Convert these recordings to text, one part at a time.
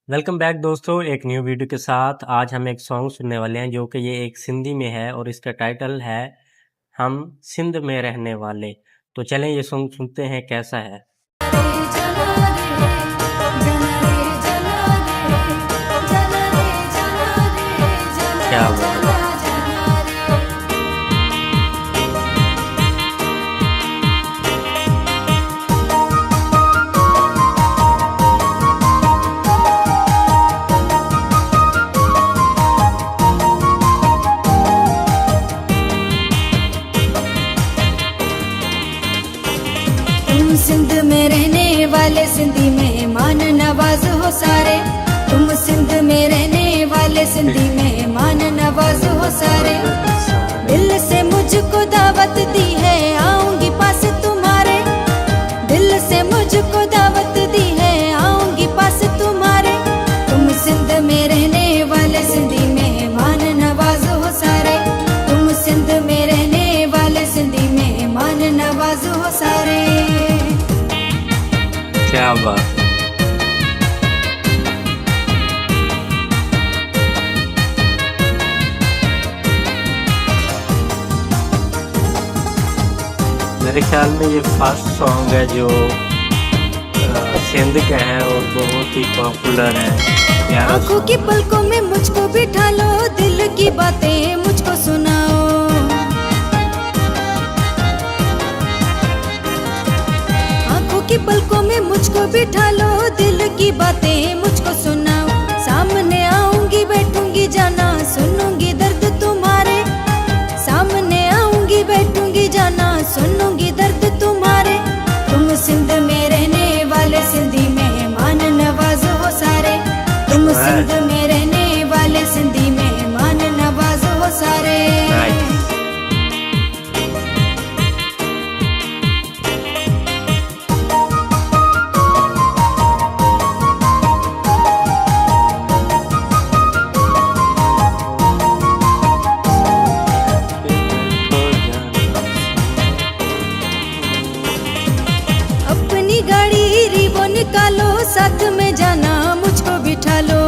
Welcome back दोस्तों, एक new video के साथ। आज हम एक सॉन्ग सुनने वाले हैं जो कि ये एक सिंधी में है और इसका टाइटल है हम सिंध में रहने वाले। तो चलें ये सॉन्ग सुनते हैं कैसा है। क्या बात है। तुम सिंध में रहने वाले सिंधी मेहमान नवाज हो सारे। तुम सिंध में रहने वाले सिंधी मेहमान नवाज हो सारे। दिल से मुझको दावत दी है आऊंगी पास तुम्हारे। दिल से मुझको दावत दी है आऊंगी पास तुम्हारे। तुम सिंध में रहने वाले सिंधी मेहमान नवाज हो सारे। तुम सिंध में रहने वाले सिंधी मेहमान नवाज हो सारे। क्या बात है। मेरे ख्याल में ये फर्स्ट सॉन्ग है जो सिंध का है और बहुत ही पॉपुलर है। आंखों की पलकों में मुझको बिठा लो, दिल की बातें मुझको सुनाओ। आंखों की पलकों में मुझको बिठा लो, दिल की बातें मुझको सुनाओ। सामने आऊंगी बैठूंगी जाना सुनूंगी दर्द तुम्हारे। सामने आऊंगी बैठूंगी जाना सुनूंगी दर्द तुम्हारे। तुम सिंध में रहने वाले सिंधी मेहमान नवाज हो सारे। तुम सिंध में रहने वाले सिंधी मेहमान नवाज हो सारे। अपनी गाड़ी रिवो निकालो, साथ में जाना मुझको बिठा लो।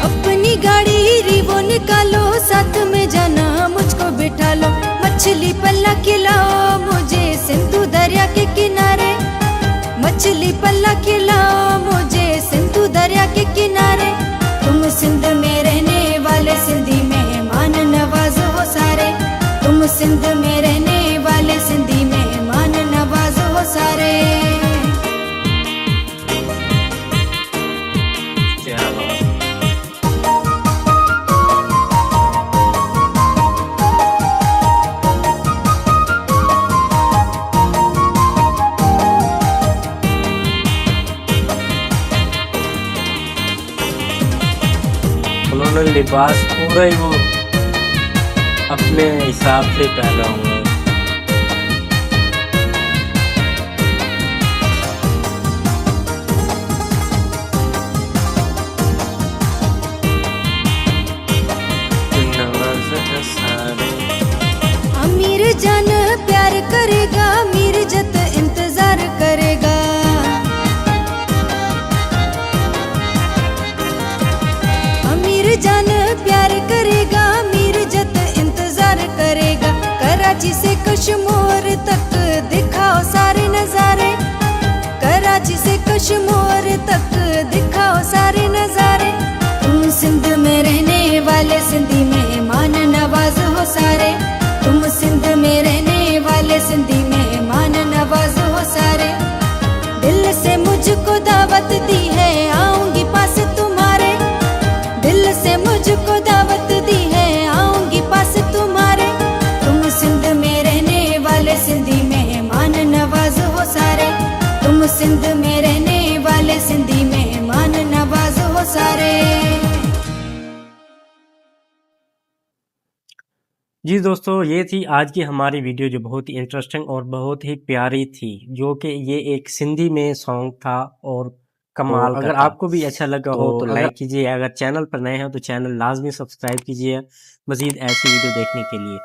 अपनी गाड़ी रिवो निकालो, साथ में जाना मुझको बिठा लो। मछली पल्ला खिलाओ मुझे सिंधु दरिया के किनारे। मछली पल्ला खिलाओ मुझे सिंधु दरिया के किनारे। तुम सिंध में रहने वाले सिंधी मेहमान नवाज हो सारे। तुम सिंध में रहने वाले सिंधी मेहमान नवाज हो सारे। क्या बात है। उन्होंने लिबास पूरा ही वो अपने हिसाब से पहना हुआ है। अमीर जान प्यार करेगा, मीर जत इंतजार करेगा। अमीर जान प्यार करेगा, मीर जत इंतजार करेगा। कराची से कश्मीर तक दिखाओ सारे नजारे। कराची से कश्मीर तक दिखाओ सारे नजारे। तुम सिंध में रहने वाले सिंधी मेहमान नवाज हो सारे। तुम सिंध में रहने वाले सिंधी मेहमान नवाज हो सारे। दिल से मुझको दावत दी है आऊंगी पास तुम्हारे। दिल से मुझको दावत दी है आऊंगी पास तुम्हारे। तुम सिंध में रहने वाले सिंधी मेहमान नवाज हो सारे। तुम सिंध में रहने वाले सिंधी मेहमान नवाज हो सारे। जी दोस्तों, ये थी आज की हमारी वीडियो जो बहुत ही इंटरेस्टिंग और बहुत ही प्यारी थी, जो कि ये एक सिंधी में सॉन्ग था और कमाल का अगर था। आपको भी अच्छा लगा हो तो लाइक कीजिए, अगर चैनल पर नए हैं तो चैनल लाजमी सब्सक्राइब कीजिए मज़ीद ऐसी वीडियो देखने के लिए।